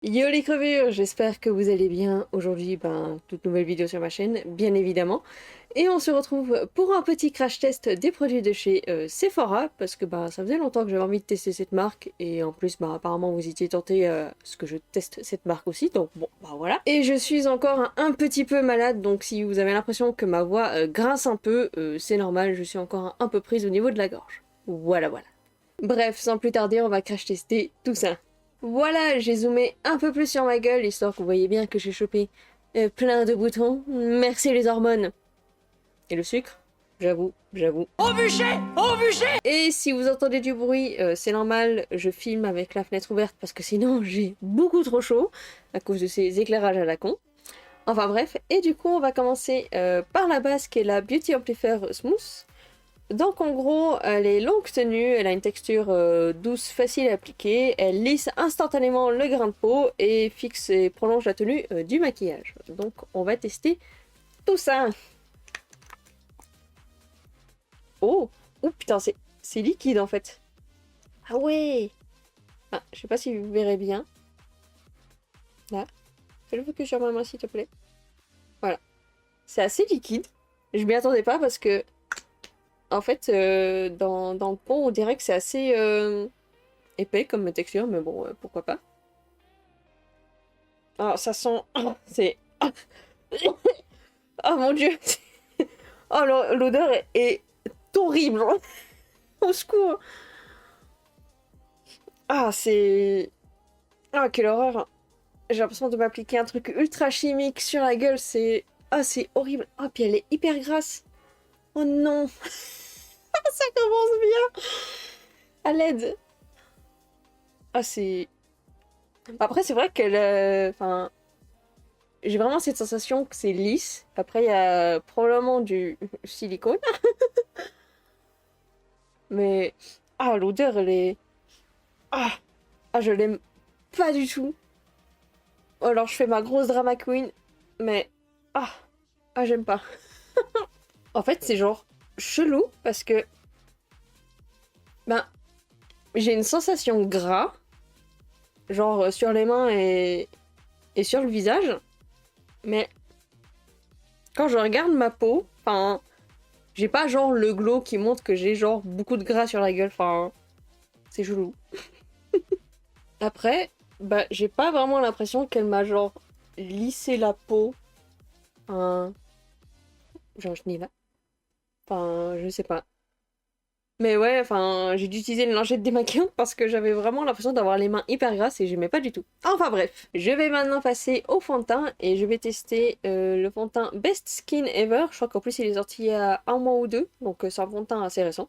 Yo les crevures, j'espère que vous allez bien. Aujourd'hui, toute nouvelle vidéo sur ma chaîne, bien évidemment. Et on se retrouve pour un petit crash test des produits de chez Sephora, parce que ça faisait longtemps que j'avais envie de tester cette marque, et en plus, apparemment vous étiez tenté ce que je teste cette marque aussi, donc bon, voilà. Et je suis encore un petit peu malade, donc si vous avez l'impression que ma voix grince un peu, c'est normal, je suis encore un peu prise au niveau de la gorge. Voilà. Bref, sans plus tarder, on va crash tester tout ça. Voilà, j'ai zoomé un peu plus sur ma gueule, histoire que vous voyez bien que j'ai chopé plein de boutons. Merci les hormones. Et le sucre, j'avoue. Au bûcher! Au bûcher! Et si vous entendez du bruit, c'est normal, je filme avec la fenêtre ouverte parce que sinon j'ai beaucoup trop chaud à cause de ces éclairages à la con. Enfin bref, et du coup on va commencer par la base qui est la Beauty Amplifier Smooth. Donc en gros, elle est longue tenue, elle a une texture douce, facile à appliquer, elle lisse instantanément le grain de peau et fixe et prolonge la tenue du maquillage. Donc on va tester tout ça. Oh, oh putain, c'est liquide en fait. Ah ouais. Ah, je sais pas si vous verrez bien. Là, fais-le focus sur ma main s'il te plaît. Voilà, c'est assez liquide. Je m'y attendais pas parce que en fait, dans le pot, on dirait que c'est assez épais comme texture, mais bon, pourquoi pas. Oh, ça sent... c'est... Oh mon dieu. Oh, l'odeur est horrible. Au secours. Ah, c'est... Ah, quelle horreur. J'ai l'impression de m'appliquer un truc ultra chimique sur la gueule, c'est... Ah, c'est horrible. Ah, puis elle est hyper grasse. Oh non. Ça commence bien. À l'aide. Ah, c'est... Après, c'est vrai qu'elle... Enfin... J'ai vraiment cette sensation que c'est lisse. Après, il y a probablement du silicone. Mais... Ah, l'odeur, elle est... Ah, ah, je l'aime pas du tout. Alors, je fais ma grosse drama queen. Mais... Ah, ah, j'aime pas. En fait, c'est genre chelou parce que... Ben, j'ai une sensation gras. Genre sur les mains et sur le visage. Mais... Quand je regarde ma peau, enfin... J'ai pas genre le glow qui montre que j'ai genre beaucoup de gras sur la gueule. Enfin... C'est chelou. Après, j'ai pas vraiment l'impression qu'elle m'a genre lissé la peau. Enfin, genre je n'y vais. Enfin, je sais pas. Mais ouais, enfin, j'ai dû utiliser une lingette démaquillante parce que j'avais vraiment l'impression d'avoir les mains hyper grasses et j'aimais pas du tout. Enfin bref, je vais maintenant passer au fond de teint et je vais tester le fond de teint Best Skin Ever. Je crois qu'en plus il est sorti il y a un mois ou deux, donc c'est un fond de teint assez récent.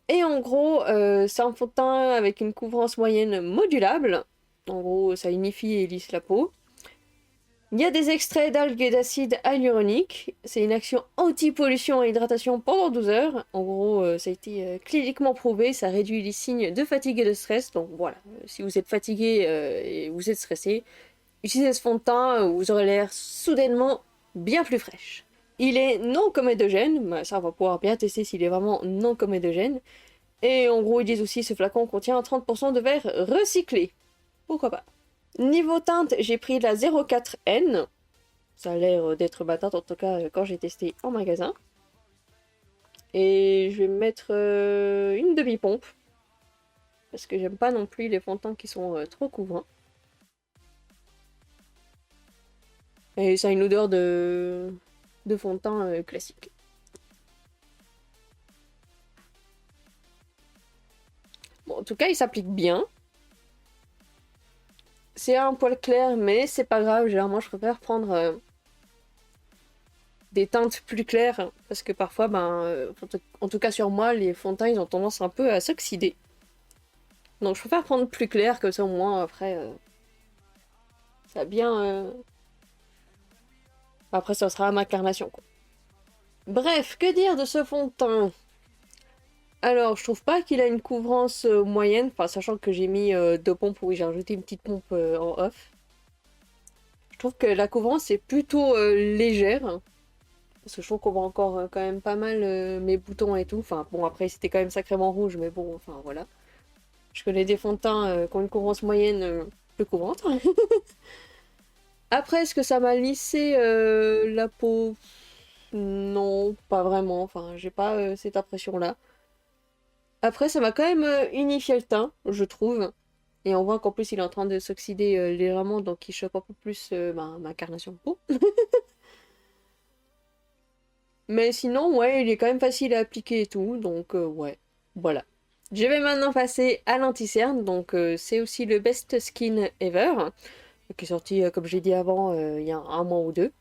Et en gros, c'est un fond de teint avec une couvrance moyenne modulable. En gros, ça unifie et lisse la peau. Il y a des extraits d'algues et d'acide hyaluronique. C'est une action anti-pollution et hydratation pendant 12 heures. En gros, ça a été cliniquement prouvé, ça réduit les signes de fatigue et de stress. Donc voilà, si vous êtes fatigué et vous êtes stressé, utilisez ce fond de teint, vous aurez l'air soudainement bien plus fraîche. Il est non comédogène, ça on va pouvoir bien tester s'il est vraiment non comédogène. Et en gros, ils disent aussi ce flacon contient 30% de verre recyclé. Pourquoi pas. Niveau teinte, j'ai pris la 04N. Ça a l'air d'être ma teinte, en tout cas quand j'ai testé en magasin. Et je vais mettre une demi-pompe. Parce que j'aime pas non plus les fonds de teint qui sont trop couvrants. Et ça a une odeur de fond de teint classique. Bon, en tout cas, il s'applique bien. C'est un poil clair, mais c'est pas grave. Généralement, je préfère prendre des teintes plus claires. Parce que parfois, en tout cas sur moi, les fonds de teint, ils ont tendance un peu à s'oxyder. Donc je préfère prendre plus clair, comme ça au moins après, ça a bien... Après ça sera ma carnation quoi. Bref, que dire de ce fond de teint? Alors, je trouve pas qu'il a une couvrance moyenne, enfin sachant que j'ai mis deux pompes, oui j'ai rajouté une petite pompe en off. Je trouve que la couvrance est plutôt légère, parce que je trouve qu'on voit encore quand même pas mal mes boutons et tout. Enfin bon, après c'était quand même sacrément rouge, mais bon, enfin voilà. Je connais des fonds de teint qui ont une couvrance moyenne plus couvrante. Après, est-ce que ça m'a lissé la peau? Non, pas vraiment. Enfin, j'ai pas cette impression-là. Après, ça m'a quand même unifié le teint, je trouve. Et on voit qu'en plus, il est en train de s'oxyder légèrement, donc il chope un peu plus ma carnation de peau. Mais sinon, ouais, il est quand même facile à appliquer et tout, donc ouais, voilà. Je vais maintenant passer à l'anti-cerne, donc c'est aussi le Best Skin Ever, qui est sorti, comme j'ai dit avant, il y a un mois ou deux.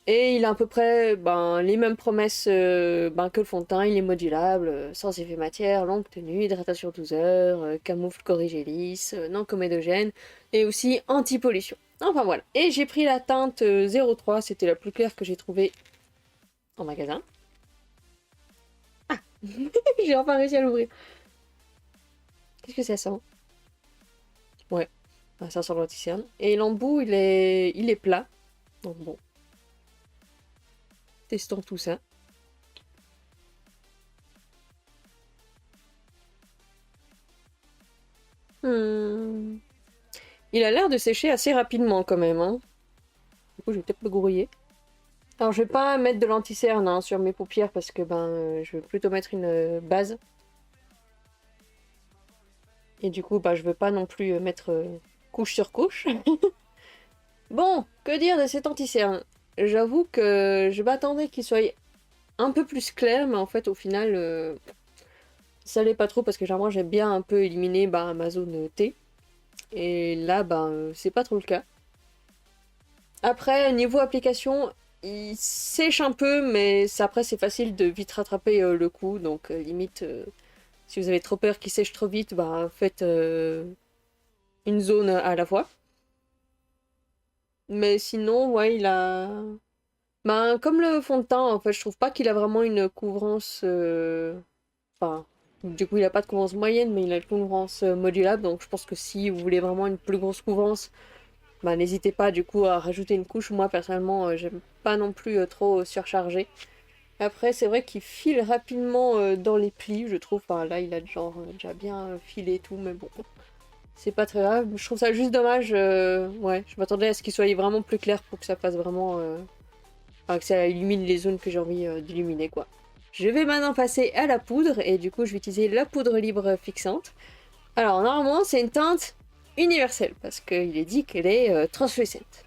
Et il a à peu près les mêmes promesses que le fond de teint, il est modulable, sans effet matière, longue tenue, hydratation 12 heures, camoufle corrigé lisse, non comédogène, et aussi anti-pollution. Enfin voilà. Et j'ai pris la teinte 03, c'était la plus claire que j'ai trouvée en magasin. J'ai enfin réussi à l'ouvrir. Qu'est-ce que ça sent? Ouais, ça sent l'anti-cerne. Et l'embout, il est plat. Donc bon, testons tout ça. Hmm. Il a l'air de sécher assez rapidement quand même, hein. Du coup, je vais peut-être me grouiller. Alors, je vais pas mettre de l'anti-cerne sur mes paupières parce que je vais plutôt mettre une base. Et du coup, je veux pas non plus mettre couche sur couche. Bon, que dire de cet anti-cerne? J'avoue que je m'attendais qu'il soit un peu plus clair, mais en fait, au final, ça l'est pas trop parce que généralement, j'aime bien un peu éliminer ma zone T. Et là, c'est pas trop le cas. Après, niveau application, il sèche un peu, mais après, c'est facile de vite rattraper le coup. Donc, limite, si vous avez trop peur qu'il sèche trop vite, faites une zone à la fois. Mais sinon, ouais, il a... comme le fond de teint, en fait, je trouve pas qu'il a vraiment une couvrance... Enfin, du coup, il a pas de couvrance moyenne, mais il a une couvrance modulable. Donc, je pense que si vous voulez vraiment une plus grosse couvrance, n'hésitez pas, du coup, à rajouter une couche. Moi, personnellement, j'aime pas non plus trop surcharger. Après, c'est vrai qu'il file rapidement dans les plis, je trouve. Enfin, là, il a genre déjà bien filé et tout, mais bon, c'est pas très grave. Je trouve ça juste dommage. Ouais, je m'attendais à ce qu'il soit vraiment plus clair pour que ça fasse vraiment. Enfin, que ça illumine les zones que j'ai envie d'illuminer, quoi. Je vais maintenant passer à la poudre, et du coup, je vais utiliser la poudre libre fixante. Alors, normalement, c'est une teinte universelle, parce qu'il est dit qu'elle est translucente.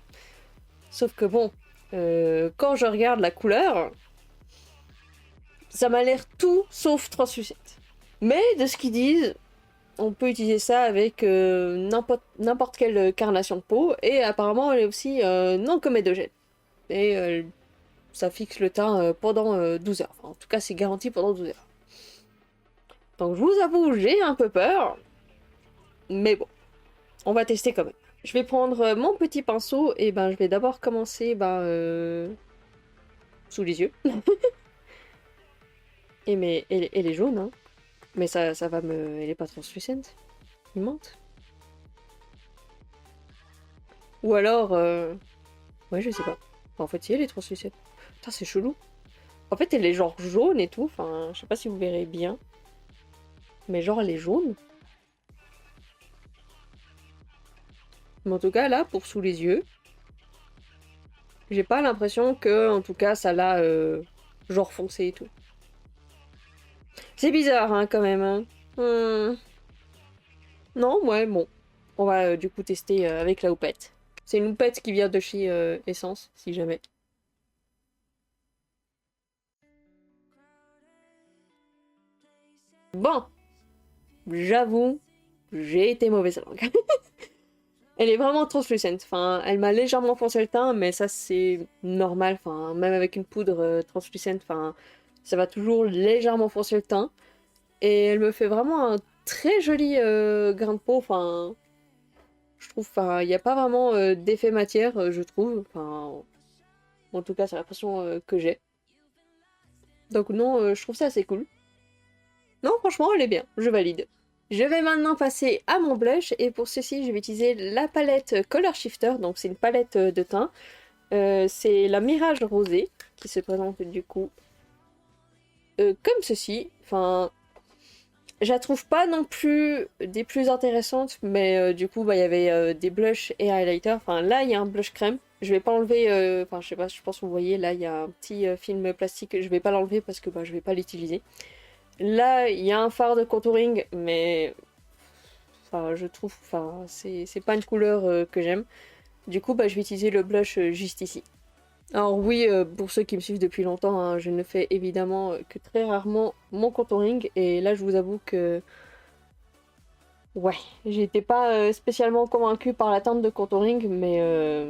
Sauf que bon, quand je regarde la couleur, ça m'a l'air tout sauf translucente. Mais de ce qu'ils disent, on peut utiliser ça avec n'importe quelle carnation de peau, et apparemment elle est aussi non comédogène. Et ça fixe le teint pendant 12 heures. Enfin, en tout cas, c'est garanti pendant 12 heures. Donc je vous avoue, j'ai un peu peur, mais bon, on va tester quand même. Je vais prendre mon petit pinceau, et je vais d'abord commencer sous les yeux. Elle est jaune, hein. Mais ça va me... Elle est pas translucente. Il mente. Ou alors... Ouais, je sais pas. En fait, si, elle est translucente. Putain, c'est chelou. En fait, elle est genre jaune et tout. Enfin, je sais pas si vous verrez bien. Mais genre, elle est jaune. Mais en tout cas, là, pour sous les yeux, j'ai pas l'impression que, en tout cas, ça l'a genre foncé et tout. C'est bizarre, hein, quand même. Hein. Non, ouais, bon. On va du coup tester avec la houppette. C'est une houppette qui vient de chez Essence, si jamais. Bon, j'avoue, j'ai été mauvaise langue. Elle est vraiment translucente. Enfin, elle m'a légèrement foncé le teint, mais ça c'est normal. Enfin, même avec une poudre translucente, enfin, ça va toujours légèrement foncer le teint. Et elle me fait vraiment un très joli grain de peau. Enfin, je trouve, enfin, il n'y a pas vraiment d'effet matière, je trouve. Enfin, en tout cas, c'est l'impression que j'ai. Donc non, je trouve ça assez cool. Non, franchement, elle est bien. Je valide. Je vais maintenant passer à mon blush et pour ceci je vais utiliser la palette Color Shifter, donc c'est une palette de teint. C'est la Mirage Rosée qui se présente du coup comme ceci. Enfin, Je la trouve pas non plus des plus intéressantes, mais du coup, bah, il y avait des blushs et highlighters. Enfin, là, il y a un blush crème. Je vais pas enlever, enfin, je sais pas, je pense que vous voyez, là, il y a un petit film plastique. Je vais pas l'enlever parce que bah, je vais pas l'utiliser. Là, il y a un fard de contouring, mais enfin, je trouve, enfin, c'est pas une couleur que j'aime. Du coup, bah, je vais utiliser le blush juste ici. Alors oui, pour ceux qui me suivent depuis longtemps, hein, je ne fais évidemment que très rarement mon contouring. Et là, je vous avoue que ouais, j'étais pas spécialement convaincue par la teinte de contouring, mais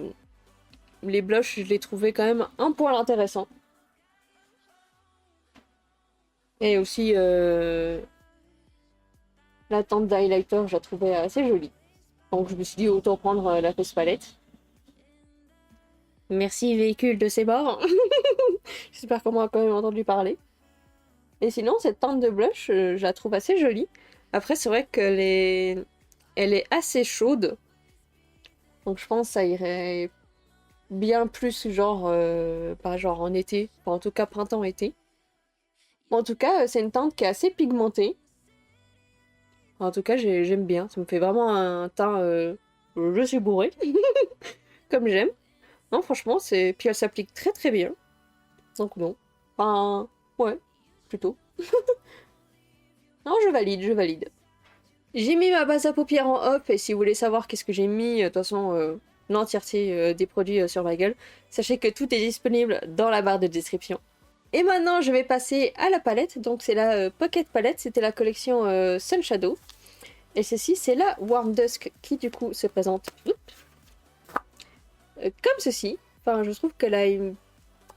les blushs, je les trouvais quand même un poil intéressants. Et aussi, la teinte d'highlighter, je la trouvais assez jolie. Donc je me suis dit, autant prendre la Face Palette. Merci véhicule de ces bords. J'espère qu'on m'a quand même entendu parler. Et sinon, cette teinte de blush, je la trouve assez jolie. Après, c'est vrai qu'elle est... elle est assez chaude. Donc je pense que ça irait bien plus genre, pas genre en été, enfin, en tout cas printemps-été. En tout cas, c'est une teinte qui est assez pigmentée. En tout cas, j'aime bien. Ça me fait vraiment un teint, je suis bourrée, comme j'aime. Non, franchement, c'est... Puis elle s'applique très très bien. Donc bon. Enfin, ouais, plutôt. Non, je valide, je valide. J'ai mis ma base à paupières en hop, et si vous voulez savoir qu'est-ce que j'ai mis, de toute façon, l'entièreté des produits sur ma gueule, sachez que tout est disponible dans la barre de description. Et maintenant, je vais passer à la palette. Donc, c'est la Pocket Palette. C'était la collection Sun Shadow. Et ceci, c'est la Warm Dusk qui, du coup, se présente comme ceci. Enfin, je trouve qu'elle a une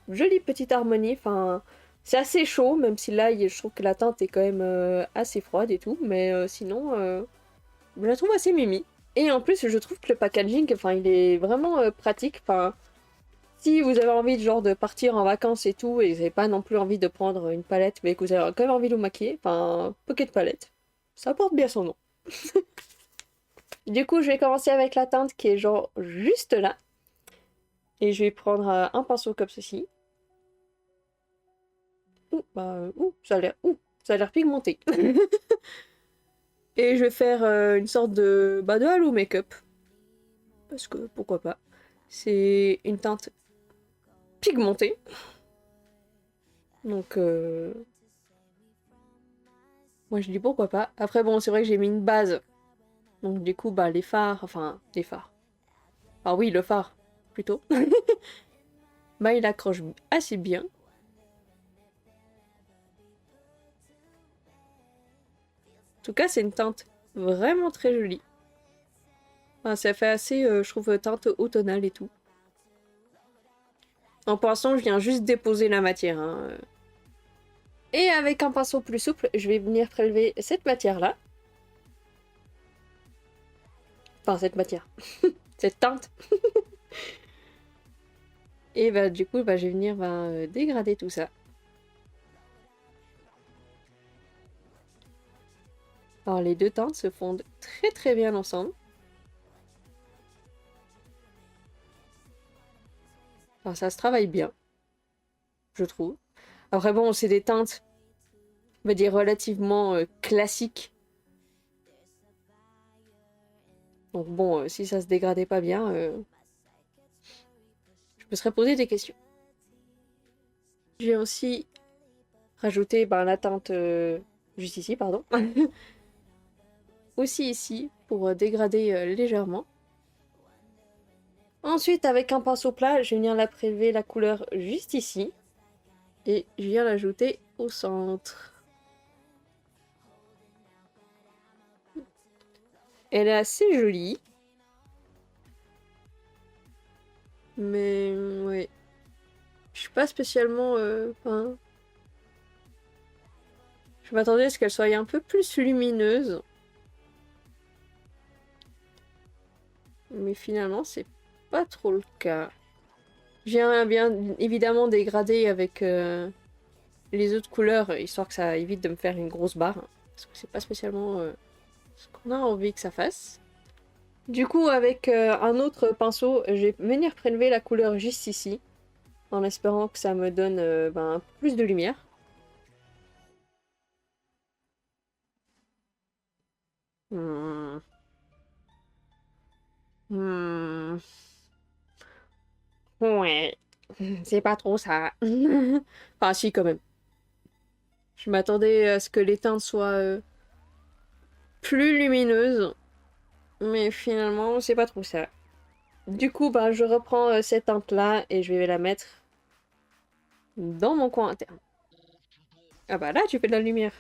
jolie petite harmonie. Enfin, c'est assez chaud, même si là, je trouve que la teinte est quand même assez froide et tout. Mais sinon, je la trouve assez mimi. Et en plus, je trouve que le packaging, enfin, il est vraiment pratique. Enfin, si vous avez envie de, genre, de partir en vacances et tout, et vous n'avez pas non plus envie de prendre une palette, mais que vous avez quand même envie de vous maquiller, enfin, Pocket Palette, ça porte bien son nom. Du coup, je vais commencer avec la teinte qui est genre juste là. Et je vais prendre un pinceau comme ceci. Ça a l'air pigmenté. Et je vais faire une sorte de halo make-up. Parce que pourquoi pas. C'est une teinte pigmentée. Donc, moi je dis pourquoi pas. Après, bon, c'est vrai que j'ai mis une base. Donc, du coup, bah, les fards. Enfin, les fards. Ah oui, le phare, plutôt. Bah, il accroche assez bien. En tout cas, c'est une teinte vraiment très jolie. Enfin, ça fait assez, je trouve, teinte automnale et tout. En pinceau, je viens juste déposer la matière. Hein. Et avec un pinceau plus souple, je vais venir prélever cette matière-là. Enfin, cette matière. Cette teinte. Et bah, du coup, bah, je vais venir dégrader tout ça. Alors, les deux teintes se fondent très très bien ensemble. Enfin, ça se travaille bien, je trouve. Après, bon, c'est des teintes, on va dire, relativement classiques. Donc bon, si ça se dégradait pas bien, je me serais posé des questions. J'ai aussi rajouté la teinte juste ici, pardon. Aussi ici, pour dégrader légèrement. Ensuite, avec un pinceau plat, je viens la prélever la couleur juste ici. Et je viens l'ajouter au centre. Elle est assez jolie. Mais ouais. Je suis pas spécialement... enfin, je m'attendais à ce qu'elle soit un peu plus lumineuse. Mais finalement, c'est pas trop le cas. Je viens bien évidemment dégrader avec les autres couleurs, histoire que ça évite de me faire une grosse barre. Parce que c'est pas spécialement ce qu'on a envie que ça fasse. Du coup, avec un autre pinceau, je vais venir prélever la couleur juste ici, en espérant que ça me donne un peu plus de lumière. Hmm. Hmm. Ouais. C'est pas trop ça. Enfin, si, quand même. Je m'attendais à ce que les teintes soient plus lumineuses, mais finalement, c'est pas trop ça. Du coup, bah, je reprends cette teinte-là et je vais la mettre dans mon coin interne. Ah bah là, tu fais de la lumière.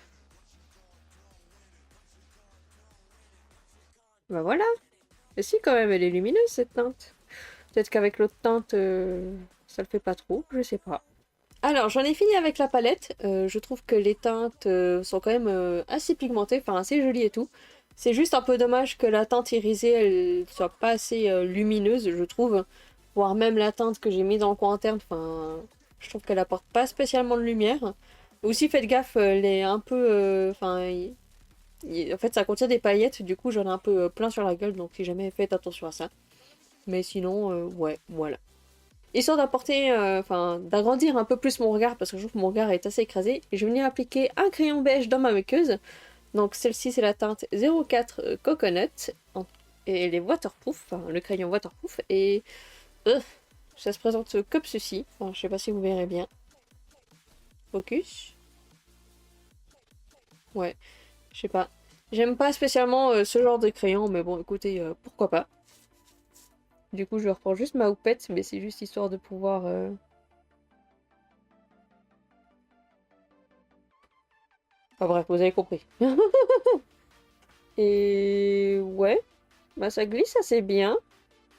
Bah voilà. Et si, quand même, elle est lumineuse, cette teinte. Peut-être qu'avec l'autre teinte, ça le fait pas trop, je sais pas. Alors, j'en ai fini avec la palette. Je trouve que les teintes sont quand même assez pigmentées, enfin assez jolies et tout. C'est juste un peu dommage que la teinte irisée, elle soit pas assez lumineuse, je trouve. Voire même la teinte que j'ai mise dans le coin interne, enfin, je trouve qu'elle apporte pas spécialement de lumière. Aussi, faites gaffe, elle est un peu... Enfin, en fait, ça contient des paillettes, du coup, j'en ai un peu plein sur la gueule, donc si jamais, faites attention à ça. Mais sinon, ouais, voilà. Histoire d'apporter, enfin, d'agrandir un peu plus mon regard, parce que je trouve que mon regard est assez écrasé, je vais venir appliquer un crayon beige dans ma muqueuse. Donc celle-ci, c'est la teinte 04 Coconut, et elle est waterproof, enfin, le crayon waterproof, et ça se présente comme ceci. Enfin, je sais pas si vous verrez bien. Focus. Ouais, je sais pas. J'aime pas spécialement ce genre de crayon, mais bon, écoutez, pourquoi pas. Du coup, je reprends juste ma houppette, mais c'est juste histoire de pouvoir... Enfin bref, vous avez compris. Et ouais, bah ça glisse assez bien.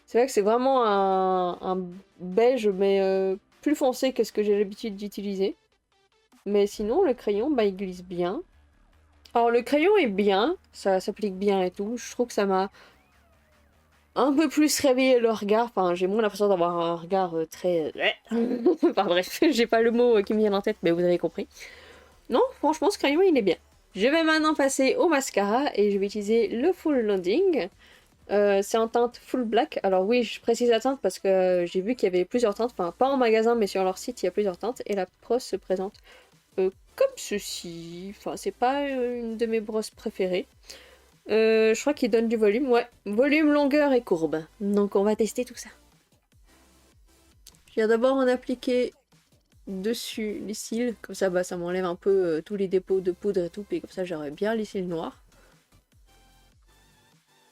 C'est vrai que c'est vraiment un beige, mais plus foncé que ce que j'ai l'habitude d'utiliser. Mais sinon, le crayon, bah il glisse bien. Alors le crayon est bien, ça s'applique bien et tout. Je trouve que ça m'a un peu plus réveillé le regard. Enfin, j'ai moins l'impression d'avoir un regard très... enfin bref, j'ai pas le mot qui me vient en tête, mais vous avez compris. Non, franchement, ce crayon, il est bien. Je vais maintenant passer au mascara et je vais utiliser le Full Loading. C'est en teinte full black. Alors oui, je précise la teinte parce que j'ai vu qu'il y avait plusieurs teintes. Enfin, pas en magasin, mais sur leur site, il y a plusieurs teintes. Et la brosse se présente comme ceci. Enfin, c'est pas une de mes brosses préférées. Je crois qu'il donne du volume. Ouais, volume, longueur et courbe. Donc on va tester tout ça. Je viens d'abord en appliquer dessus les cils. Comme ça, bah, ça m'enlève un peu tous les dépôts de poudre et tout. Et comme ça, j'aurai bien les cils noirs.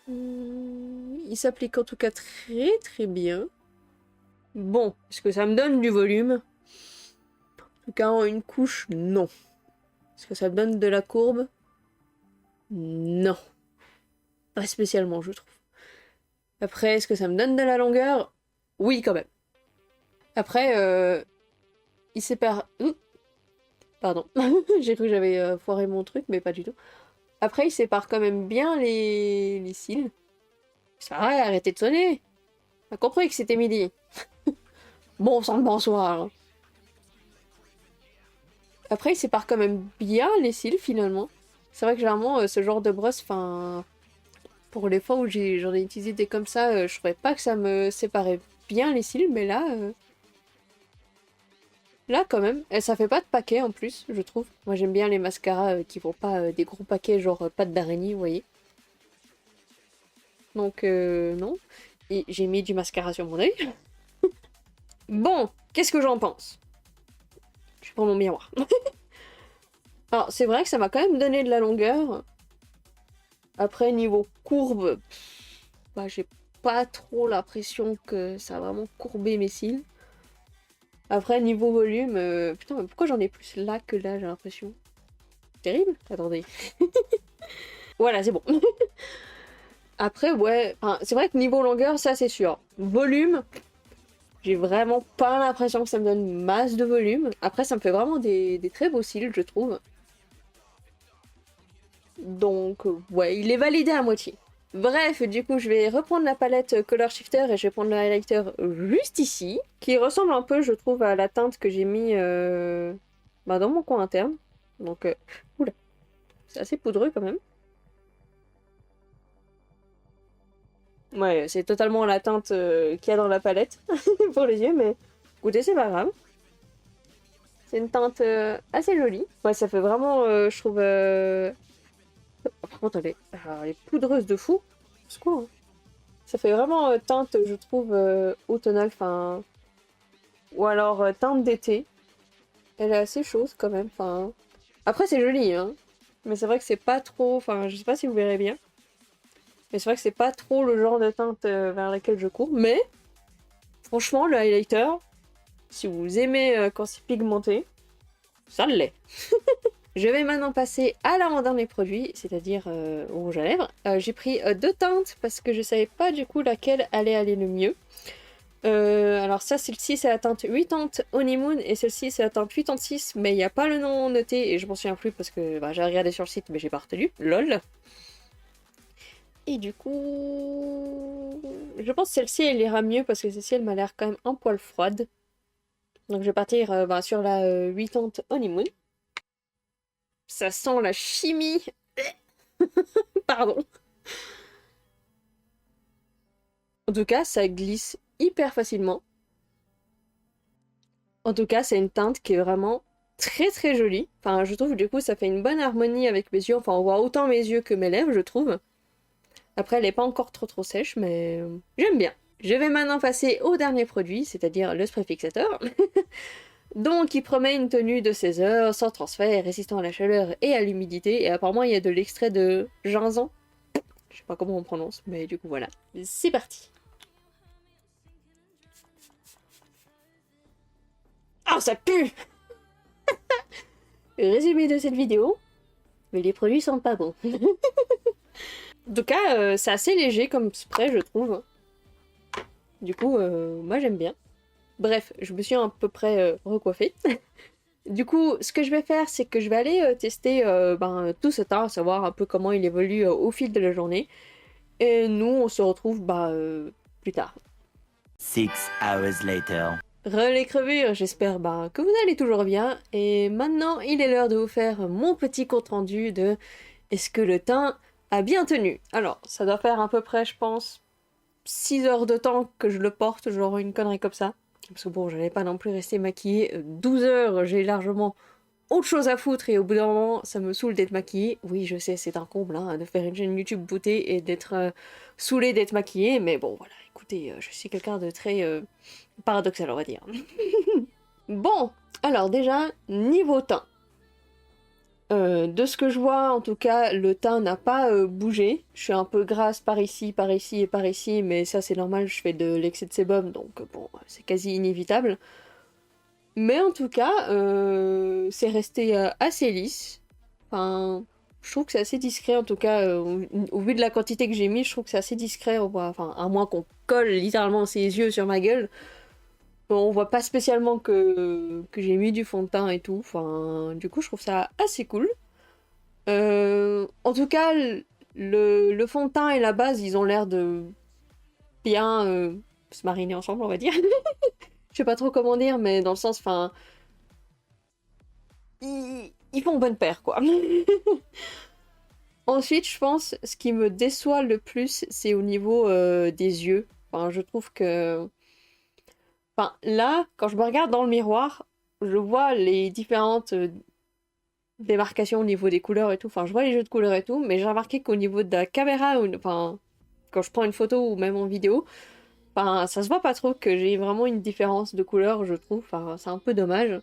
Il s'applique en tout cas très très bien. Bon, est-ce que ça me donne du volume? En tout cas, en une couche, non. Est-ce que ça me donne de la courbe? Non. Pas spécialement, je trouve. Après, est-ce que ça me donne de la longueur? Oui, quand même. Après, il sépare... Pardon. J'ai cru que j'avais foiré mon truc, mais pas du tout. Après, il sépare quand même bien les cils. C'est vrai, arrêtez de sonner. T'as compris que c'était midi. Bon sang de bonsoir. Après, il sépare quand même bien les cils, finalement. C'est vrai que généralement, ce genre de brosse, enfin... Pour les fois où j'en ai utilisé des comme ça, je trouvais pas que ça me séparait bien les cils, mais là... Là, quand même. Et ça fait pas de paquet, en plus, je trouve. Moi, j'aime bien les mascaras qui font pas des gros paquets, genre pâte d'araignée, vous voyez. Donc, non. Et j'ai mis du mascara sur mon œil. Bon, qu'est-ce que j'en pense? Je prends mon miroir. Alors, c'est vrai que ça m'a quand même donné de la longueur. Après, niveau courbe, bah, j'ai pas trop l'impression que ça a vraiment courbé mes cils. Après, niveau volume, putain, mais pourquoi j'en ai plus là que là, j'ai l'impression? Terrible? Attendez. Voilà, c'est bon. Après, ouais, enfin, c'est vrai que niveau longueur, ça c'est sûr. Volume, j'ai vraiment pas l'impression que ça me donne masse de volume. Après, ça me fait vraiment des très beaux cils, je trouve. Donc, ouais, il est validé à moitié. Bref, du coup, je vais reprendre la palette Color Shifter et je vais prendre le highlighter juste ici, qui ressemble un peu, je trouve, à la teinte que j'ai mis bah, dans mon coin interne. Donc, oula, c'est assez poudreux quand même. Ouais, c'est totalement la teinte qu'il y a dans la palette pour les yeux, mais écoutez, c'est pas grave. C'est une teinte assez jolie. Ouais, ça fait vraiment, je trouve, Par contre, elle est poudreuse de fou. C'est cool, hein. Ça fait vraiment teinte, je trouve, automnale, enfin... Ou alors teinte d'été. Elle est assez chaude quand même, enfin... Après, c'est joli, hein. Mais c'est vrai que c'est pas trop... Enfin, je sais pas si vous verrez bien. Mais c'est vrai que c'est pas trop le genre de teinte vers laquelle je cours. Mais, franchement, le highlighter, si vous aimez quand c'est pigmenté, ça l'est. Je vais maintenant passer à l'avant-dernier produit, c'est-à-dire au rouge à lèvres. J'ai pris deux teintes parce que je savais pas du coup laquelle allait aller le mieux. Alors ça, celle-ci c'est la teinte 80 Honeymoon et celle-ci c'est la teinte 86, mais il n'y a pas le nom noté et je m'en souviens plus parce que bah, j'ai regardé sur le site mais j'ai pas retenu. LOL. Et du coup, je pense que celle-ci elle ira mieux parce que celle-ci elle m'a l'air quand même un poil froide. Donc je vais partir bah, sur la 80 Honeymoon. Ça sent la chimie. Pardon. En tout cas, ça glisse hyper facilement. En tout cas, c'est une teinte qui est vraiment très très jolie. Enfin, je trouve que du coup, ça fait une bonne harmonie avec mes yeux. Enfin, on voit autant mes yeux que mes lèvres, je trouve. Après, elle n'est pas encore trop sèche, mais j'aime bien. Je vais maintenant passer au dernier produit, c'est-à-dire le spray fixateur. Donc, il promet une tenue de 16 heures, sans transfert, résistant à la chaleur et à l'humidité. Et apparemment, il y a de l'extrait de gingembre. Je sais pas comment on prononce, mais du coup, voilà. C'est parti. Ah, ça pue! Résumé de cette vidéo, mais les produits sont pas bons. En tout cas, c'est assez léger comme spray, je trouve. Du coup, moi j'aime bien. Bref, je me suis à peu près recoiffée. Du coup, ce que je vais faire, c'est que je vais aller tester tout ce temps, savoir un peu comment il évolue au fil de la journée. Et nous, on se retrouve plus tard. 6 hours later. Relais crevures, j'espère que vous allez toujours bien. Et maintenant, il est l'heure de vous faire mon petit compte rendu de est-ce que le teint a bien tenu. Alors, ça doit faire à peu près, je pense, 6 heures de temps que je le porte, genre une connerie comme ça. Parce que bon, j'allais pas non plus rester maquillée 12 heures, j'ai largement autre chose à foutre et au bout d'un moment, ça me saoule d'être maquillée. Oui, je sais, c'est un comble hein, de faire une chaîne YouTube beauté et d'être saoulée d'être maquillée, mais bon, voilà, écoutez, je suis quelqu'un de très paradoxal, on va dire. Bon, alors déjà, niveau teint. De ce que je vois, en tout cas, le teint n'a pas bougé. Je suis un peu grasse par ici et par ici, mais ça c'est normal, je fais de l'excès de sébum, donc bon, c'est quasi inévitable. Mais en tout cas, c'est resté assez lisse. Enfin, je trouve que c'est assez discret, en tout cas, au vu de la quantité que j'ai mis, je trouve que c'est assez discret. Enfin, à moins qu'on colle littéralement ses yeux sur ma gueule. On voit pas spécialement que j'ai mis du fond de teint et tout. Enfin, du coup, je trouve ça assez cool. En tout cas, le fond de teint et la base, ils ont l'air de bien se mariner ensemble, on va dire. Je sais pas trop comment dire, mais dans le sens, enfin... Ils font bonne paire, quoi. Ensuite, je pense, ce qui me déçoit le plus, c'est au niveau des yeux. Enfin, je trouve que... Enfin, là, quand je me regarde dans le miroir, je vois les différentes démarcations au niveau des couleurs et tout. Enfin, je vois les jeux de couleurs et tout, mais j'ai remarqué qu'au niveau de la caméra, enfin, quand je prends une photo ou même en vidéo, enfin, ça se voit pas trop que j'ai vraiment une différence de couleur, je trouve. Enfin, c'est un peu dommage.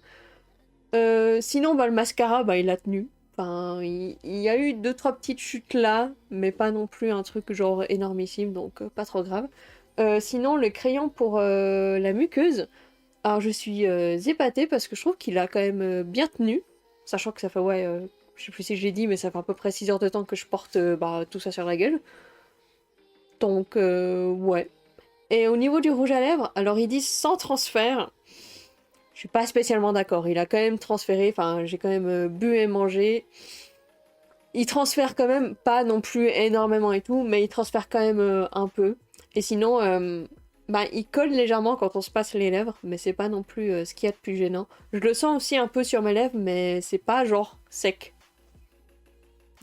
Sinon, le mascara, il a tenu. Enfin, il y a eu deux, trois petites chutes là, mais pas non plus un truc genre énormissime, donc pas trop grave. Sinon, le crayon pour la muqueuse, alors je suis épatée parce que je trouve qu'il a quand même bien tenu, sachant que ça fait, ouais, je sais plus si j'ai dit, mais ça fait à peu près 6 heures de temps que je porte tout ça sur la gueule. Donc, ouais. Et au niveau du rouge à lèvres, alors ils disent sans transfert. Je suis pas spécialement d'accord. Il a quand même transféré, enfin, j'ai quand même bu et mangé. Il transfère quand même, pas non plus énormément et tout, mais il transfère quand même un peu. Et sinon, il colle légèrement quand on se passe les lèvres, mais c'est pas non plus ce qu'il y a de plus gênant. Je le sens aussi un peu sur mes lèvres, mais c'est pas genre sec.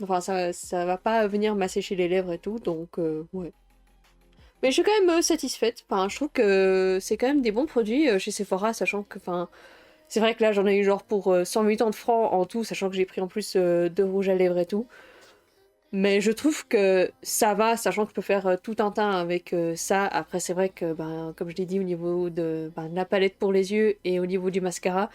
Enfin, ça va pas venir m'assécher les lèvres et tout, donc ouais. Mais je suis quand même satisfaite. Enfin, je trouve que c'est quand même des bons produits chez Sephora, sachant que, enfin, c'est vrai que là j'en ai eu genre pour 180 francs en tout, sachant que j'ai pris en plus de rouge à lèvres et tout. Mais je trouve que ça va, sachant que je peux faire tout un teint avec ça. Après, c'est vrai que, comme je l'ai dit, au niveau de la palette pour les yeux et au niveau du mascara,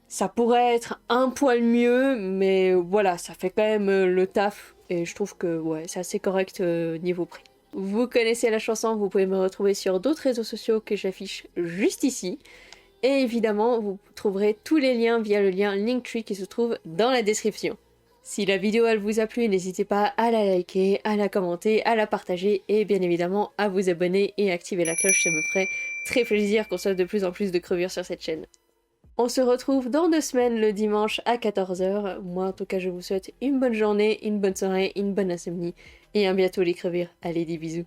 ça pourrait être un poil mieux, mais voilà, ça fait quand même le taf. Et je trouve que ouais, c'est assez correct niveau prix. Vous connaissez la chanson, vous pouvez me retrouver sur d'autres réseaux sociaux que j'affiche juste ici. Et évidemment, vous trouverez tous les liens via le lien Linktree qui se trouve dans la description. Si la vidéo elle vous a plu, n'hésitez pas à la liker, à la commenter, à la partager et bien évidemment à vous abonner et activer la cloche, ça me ferait très plaisir qu'on soit de plus en plus de crevures sur cette chaîne. On se retrouve dans 2 semaines le dimanche à 14h. Moi en tout cas je vous souhaite une bonne journée, une bonne soirée, une bonne insomnie et à bientôt les crevures. Allez des bisous.